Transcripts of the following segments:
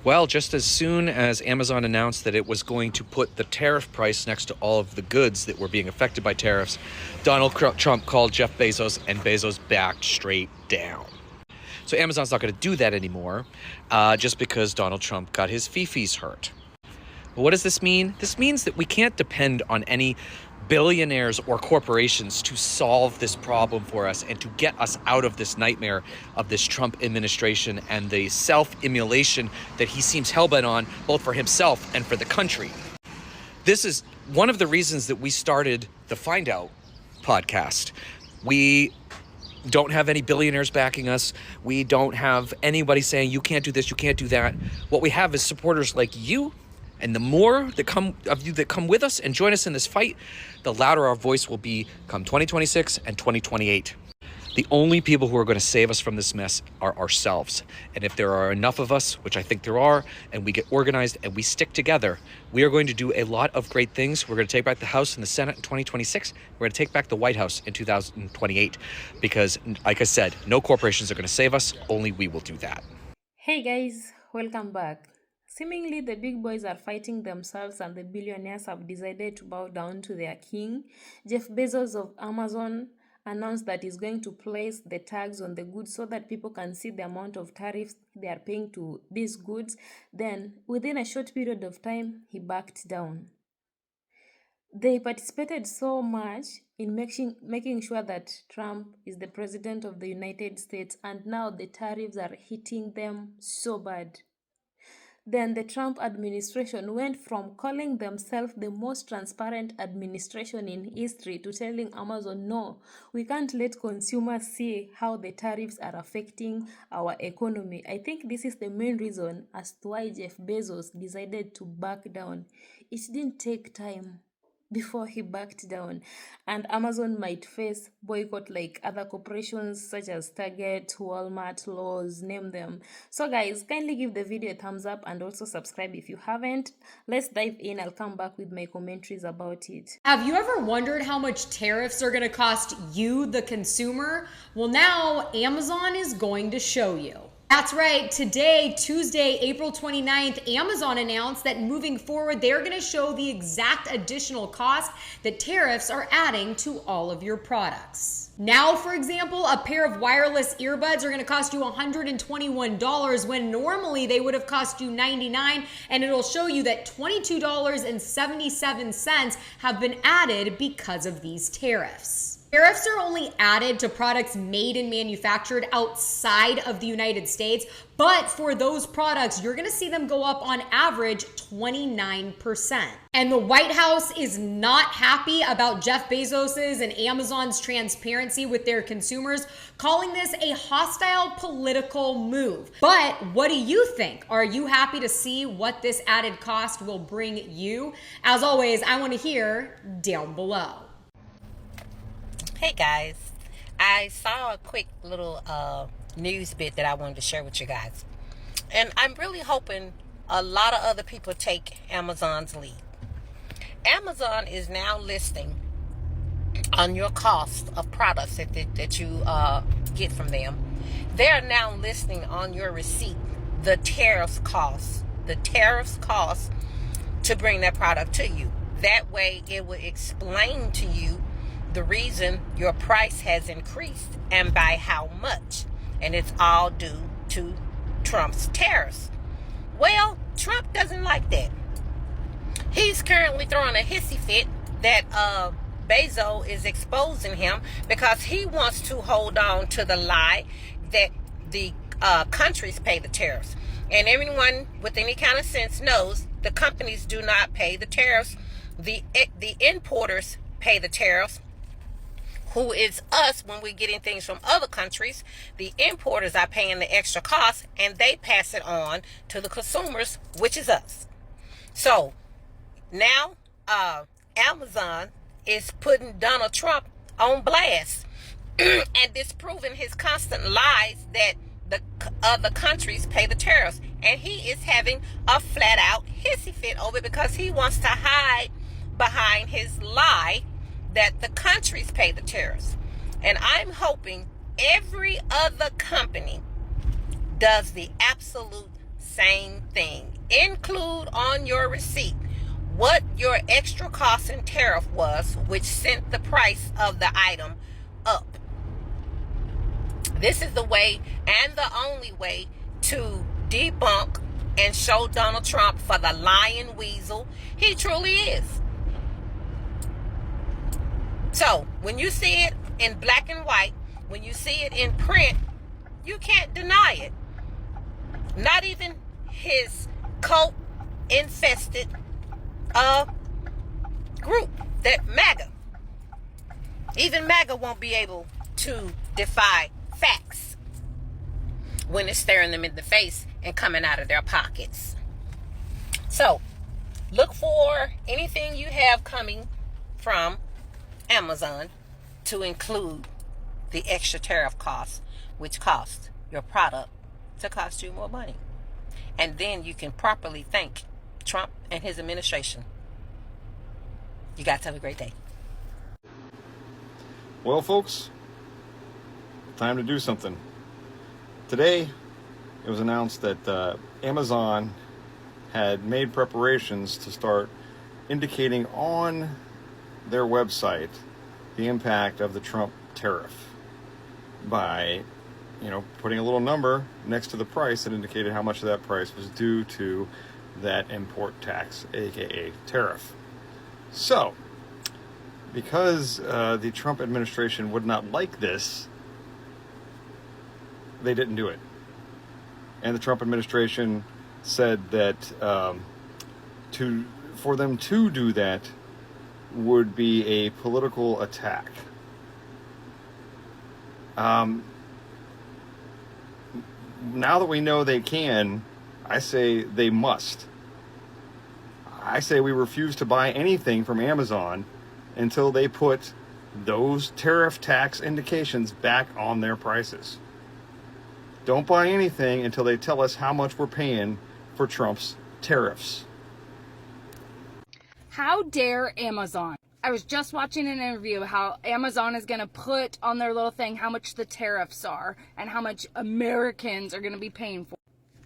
Well, just as soon as Amazon announced that it was going to put the tariff price next to all of the goods that were being affected by tariffs, Donald Trump called Jeff Bezos, and Bezos backed straight down. So Amazon's not going to do that anymore, just because Donald Trump got his fifis hurt. But what does this mean? This means that we can't depend on any billionaires or corporations to solve this problem for us and to get us out of this nightmare of this Trump administration and the self-immolation that he seems hell-bent on, both for himself and for the country. This is one of the reasons that we started the Find Out podcast. We don't have any billionaires backing us. We don't have anybody saying, you can't do this, you can't do that. What we have is supporters like you. And the more that come with us and join us in this fight, the louder our voice will be come 2026 and 2028. The only people who are going to save us from this mess are ourselves. And if there are enough of us, which I think there are, and we get organized and we stick together, we are going to do a lot of great things. We're going to take back the House and the Senate in 2026. We're going to take back the White House in 2028. Because, like I said, no corporations are going to save us. Only we will do that. Hey guys, welcome back. Seemingly, the big boys are fighting themselves and the billionaires have decided to bow down to their king. Jeff Bezos of Amazon announced that he's going to place the tags on the goods so that people can see the amount of tariffs they are paying to these goods. Then, within a short period of time, he backed down. They participated so much in making sure that Trump is the president of the United States, and now the tariffs are hitting them so bad. Then the Trump administration went from calling themselves the most transparent administration in history to telling Amazon, no, we can't let consumers see how the tariffs are affecting our economy. I think this is the main reason as to why Jeff Bezos decided to back down. It didn't take time before he backed down, and Amazon might face boycott like other corporations such as Target, Walmart, Lowe's, name them. So guys, kindly give the video a thumbs up and also subscribe if you haven't. Let's dive in. I'll come back with my commentaries about it. Have you ever wondered how much tariffs are going to cost you, the consumer? Well, now Amazon is going to show you. That's right. Today, Tuesday, April 29th, Amazon announced that moving forward, they're going to show the exact additional cost that tariffs are adding to all of your products. Now, for example, a pair of wireless earbuds are going to cost you $121 when normally they would have cost you $99, and it'll show you that $22.77 have been added because of these tariffs. Tariffs are only added to products made and manufactured outside of the United States, but for those products, you're going to see them go up on average 29%. And the White House is not happy about Jeff Bezos's and Amazon's transparency with their consumers, calling this a hostile political move. But what do you think? Are you happy to see what this added cost will bring you? As always, I want to hear down below. Hey guys, I saw a quick little news bit that I wanted to share with you guys. And I'm really hoping a lot of other people take Amazon's lead. Amazon is now listing on your cost of products that you get from them. They are now listing on your receipt the tariffs cost to bring that product to you. That way it will explain to you the reason your price has increased and by how much. And it's all due to Trump's tariffs. Well, Trump doesn't like that. He's currently throwing a hissy fit that Bezos is exposing him because he wants to hold on to the lie that the countries pay the tariffs. And everyone with any kind of sense knows the companies do not pay the tariffs. The importers pay the tariffs, who is us when we're getting things from other countries. The importers are paying the extra cost and they pass it on to the consumers, which is us. So now Amazon is putting Donald Trump on blast and disproving his constant lies that the other countries pay the tariffs. And he is having a flat out hissy fit over it because he wants to hide behind his lie that the countries pay the tariffs. And I'm hoping every other company does the absolute same thing. Include on your receipt what your extra cost and tariff was, which sent the price of the item up. This is the way and the only way to debunk and show Donald Trump for the lying weasel he truly is. So, when you see it in black and white, when you see it in print, you can't deny it. Not even his cult-infested group, that MAGA. Even MAGA won't be able to defy facts when it's staring them in the face and coming out of their pockets. So, look for anything you have coming from Amazon to include the extra tariff costs, which cost your product to cost you more money. And then you can properly thank Trump and his administration. You guys have a great day. Well, folks, time to do something. Today, it was announced that Amazon had made preparations to start indicating on their website the impact of the Trump tariff by, putting a little number next to the price that indicated how much of that price was due to that import tax, aka tariff. So, because the Trump administration would not like this, they didn't do it. And the Trump administration said that for them to do that would be a political attack. Now that we know they can, I say they must. I say we refuse to buy anything from Amazon until they put those tariff tax indications back on their prices. Don't buy anything until they tell us how much we're paying for Trump's tariffs. How dare Amazon? I was just watching an interview how Amazon is going to put on their little thing how much the tariffs are and how much Americans are going to be paying for.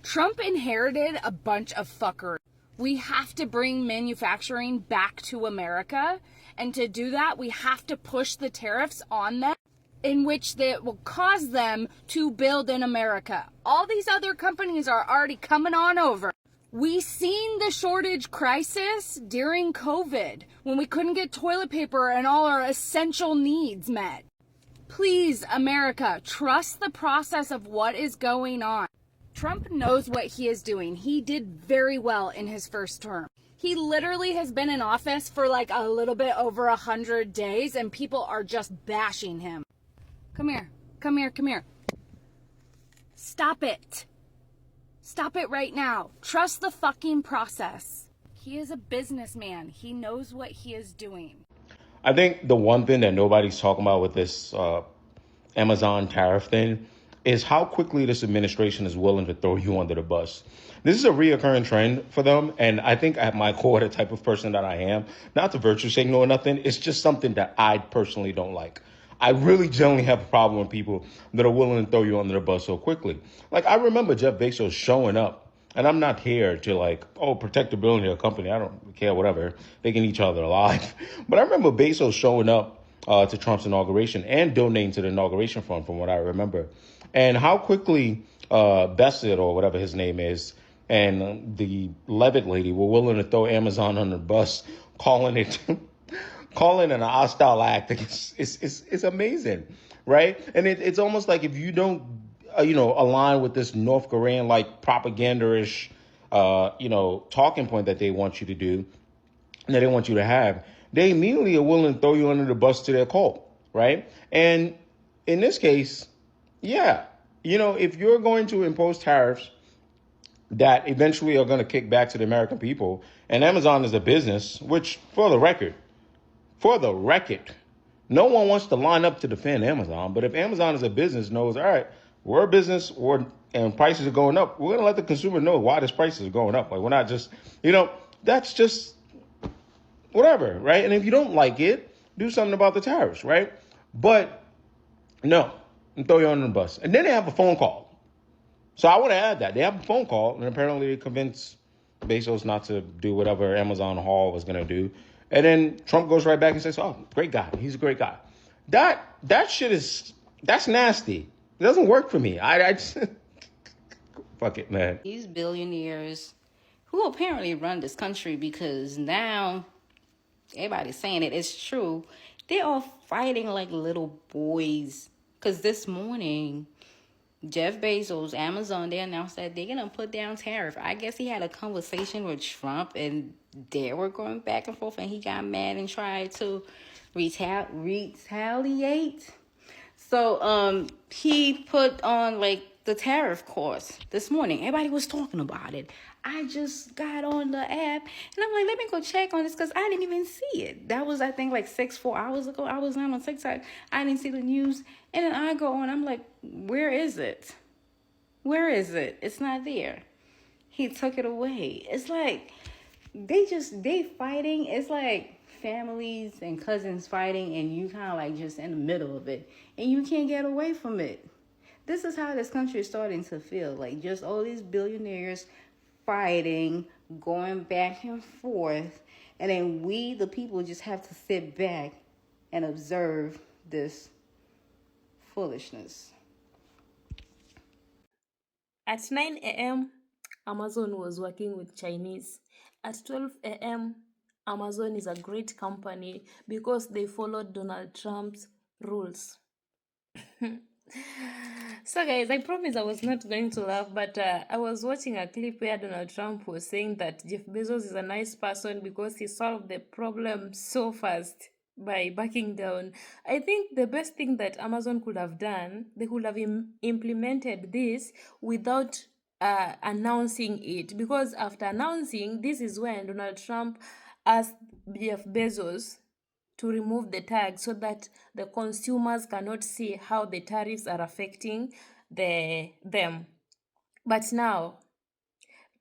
Trump inherited a bunch of fuckery. We have to bring manufacturing back to America, and to do that, we have to push the tariffs on them, in which they will cause them to build in America. All these other companies are already coming on over. We seen the shortage crisis during COVID when we couldn't get toilet paper and all our essential needs met. Please, America, trust the process of what is going on. Trump knows what he is doing. He did very well in his first term. He literally has been in office for like a little bit over 100 days and people are just bashing him. Come here, come here, come here. Stop it. Stop it right now. Trust the fucking process. He is a businessman. He knows what he is doing. I think the one thing that nobody's talking about with this Amazon tariff thing is how quickly this administration is willing to throw you under the bus. This is a reoccurring trend for them. And I think at my core, the type of person that I am, not to virtue signal or nothing, it's just something that I personally don't like. I really generally have a problem with people that are willing to throw you under the bus so quickly. Like, I remember Jeff Bezos showing up, and I'm not here to protect the billionaire company. I don't care, whatever. They can eat each other alive. But I remember Bezos showing up to Trump's inauguration and donating to the inauguration fund, from what I remember. And how quickly Bassett, or whatever his name is, and the Levitt lady were willing to throw Amazon under the bus, calling it an hostile act. It's amazing, right? And it's almost like if you don't, align with this North Korean propaganda-ish, talking point that they want you to do, that they want you to have, they immediately are willing to throw you under the bus to their cult, right? And in this case, yeah, if you're going to impose tariffs that eventually are going to kick back to the American people, and Amazon is a business, which for the record, no one wants to line up to defend Amazon. But if Amazon as a business knows, all right, we're a business and prices are going up, we're going to let the consumer know why this prices are going up. Like, we're not just, that's just whatever, right? And if you don't like it, do something about the tariffs, right? But no, and throw you under the bus. And then they have a phone call So I want to add that they have a phone call, and apparently they convinced Bezos not to do whatever Amazon Hall was going to do. And then Trump goes right back and says, "Oh, great guy. He's a great guy." That shit that's nasty. It doesn't work for me. I just fuck it, man. These billionaires who apparently run this country, because now everybody's saying it's true, they're all fighting like little boys. Because this morning, Jeff Bezos, Amazon, they announced that they're going to put down tariff. I guess he had a conversation with Trump and they were going back and forth and he got mad and tried to retaliate. So he put on like the tariff course this morning. Everybody was talking about it. I just got on the app and I'm like, let me go check on this because I didn't even see it. That was, I think, like 4 hours ago. I was not on TikTok. I didn't see the news. And then I go on, I'm like, where is it? Where is it? It's not there. He took it away. It's like, they fighting. It's like families and cousins fighting and you kind of like just in the middle of it. And you can't get away from it. This is how this country is starting to feel. Like just all these billionaires fighting, going back and forth. And then we, the people, just have to sit back and observe this foolishness. At 9 a.m., Amazon was working with Chinese. At 12 a.m., Amazon is a great company because they followed Donald Trump's rules. So guys, I promise I was not going to laugh, but I was watching a clip where Donald Trump was saying that Jeff Bezos is a nice person because he solved the problem so fast by backing down. I think the best thing that Amazon could have done, they could have implemented this without announcing it, because after announcing, this is when Donald Trump asked Jeff Bezos to remove the tag so that the consumers cannot see how the tariffs are affecting them. But now,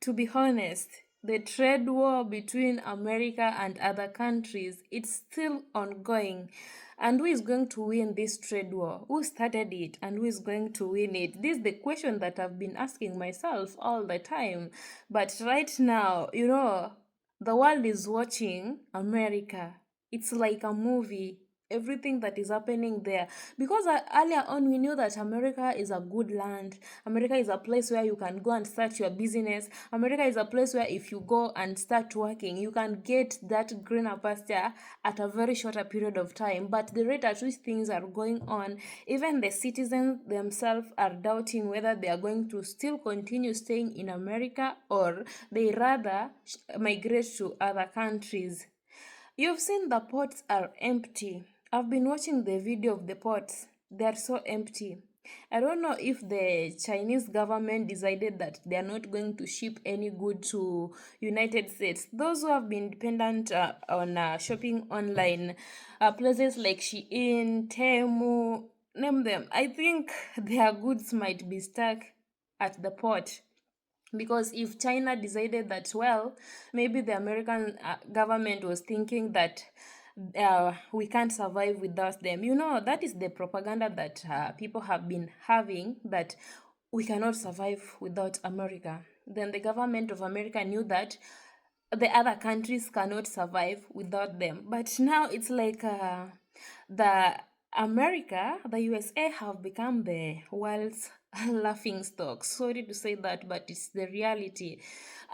to be honest, the trade war between America and other countries, it's still ongoing. And who is going to win this trade war? Who started it and who is going to win it? This is the question that I've been asking myself all the time. But right now, the world is watching America. It's like a movie, everything that is happening there. Because earlier on, we knew that America is a good land. America is a place where you can go and start your business. America is a place where if you go and start working, you can get that greener pasture at a very shorter period of time. But the rate at which things are going on, even the citizens themselves are doubting whether they are going to still continue staying in America or they rather migrate to other countries. You've seen the ports are empty. I've been watching the video of the ports. They're so empty. I don't know if the Chinese government decided that they are not going to ship any good to United States. Those who have been dependent on shopping online, places like Shein, Temu, name them, I think their goods might be stuck at the port. Because if China decided that, well, maybe the American government was thinking that we can't survive without them. That is the propaganda that people have been having, that we cannot survive without America. Then the government of America knew that the other countries cannot survive without them. But now it's like the USA have become the world's laughing stock. Sorry to say that, but it's the reality.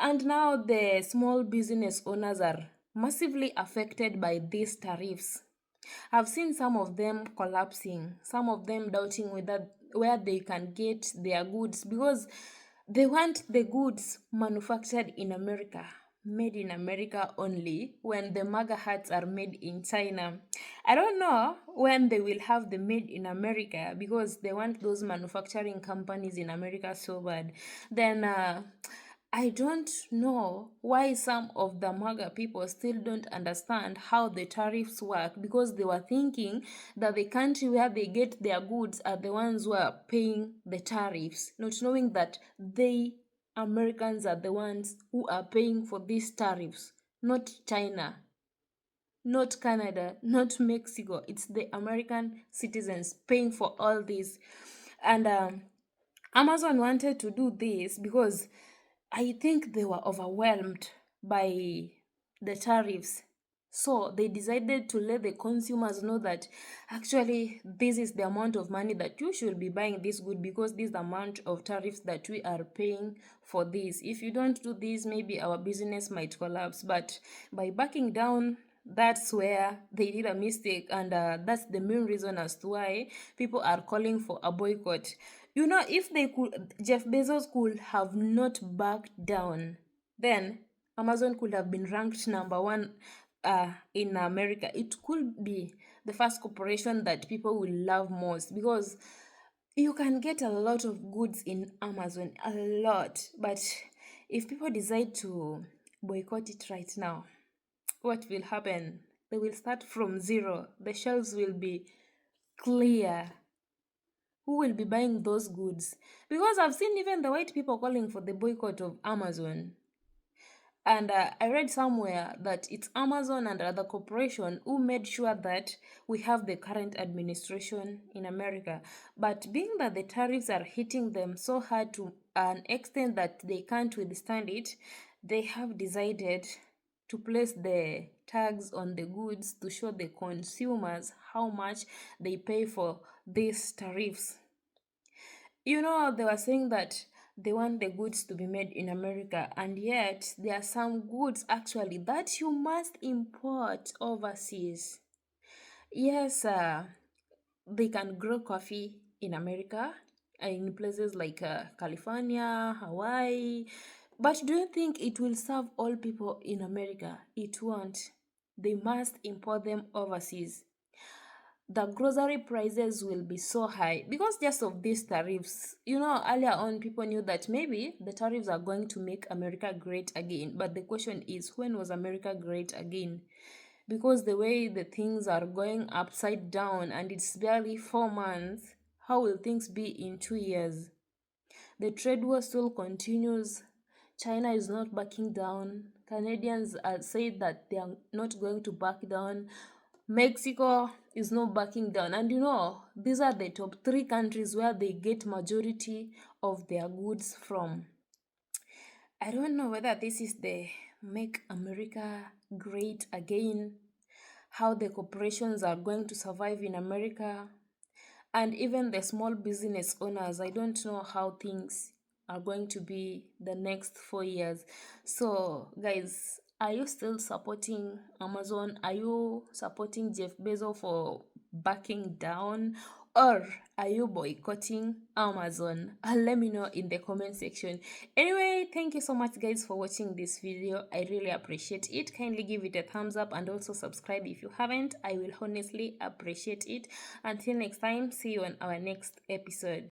And now the small business owners are massively affected by these tariffs. I've seen some of them collapsing, some of them doubting where they can get their goods, because they want the goods manufactured in America, made in America only, when the MAGA hats are made in China. I don't know when they will have the made in America, because they want those manufacturing companies in America so bad. Then I don't know why some of the MAGA people still don't understand how the tariffs work, because they were thinking that the country where they get their goods are the ones who are paying the tariffs, not knowing that Americans are the ones who are paying for these tariffs, not China, not Canada, not Mexico. It's the American citizens paying for all this. And Amazon wanted to do this because I think they were overwhelmed by the tariffs. So they decided to let the consumers know that actually this is the amount of money that you should be buying this good, because this is the amount of tariffs that we are paying for this. If you don't do this, maybe our business might collapse. But by backing down, that's where they did a mistake, and that's the main reason as to why people are calling for a boycott. You know, if they could, Jeff Bezos could have not backed down, then Amazon could have been ranked number one in America. It could be the first corporation that people will love most, because you can get a lot of goods in Amazon, a lot. But if people decide to boycott it right now, what will happen? They will start from zero. The shelves will be clear. Who will be buying those goods? Because I've seen even the white people calling for the boycott of Amazon. And I read somewhere that it's Amazon and other corporation who made sure that we have the current administration in America. But being that the tariffs are hitting them so hard to an extent that they can't withstand it, they have decided to place the tags on the goods to show the consumers how much they pay for these tariffs. You know, they were saying that they want the goods to be made in America, and yet there are some goods actually that you must import overseas. Yes, they can grow coffee in America, in places like California, Hawaii, but do you think it will serve all people in America? It won't. They must import them overseas. The grocery prices will be so high because just of these tariffs. You know, earlier on, people knew that maybe the tariffs are going to make America great again. But the question is, when was America great again? Because the way the things are going upside down and it's barely 4 months, how will things be in 2 years? The trade war still continues. China is not backing down. Canadians said that they are not going to back down. Mexico is not backing down. And you know, these are the top 3 countries where they get majority of their goods from. I don't know whether this is the make America great again, how the corporations are going to survive in America, and even the small business owners. I don't know how things are going to be the next 4 years. So guys, are you still supporting Amazon? Are you supporting Jeff Bezos for backing down, or are you boycotting Amazon? Let me know in the comment section. Anyway, thank you so much guys for watching this video. I really appreciate it. Kindly give it a thumbs up and also subscribe if you haven't. I will honestly appreciate it. Until next time, see you on our next episode.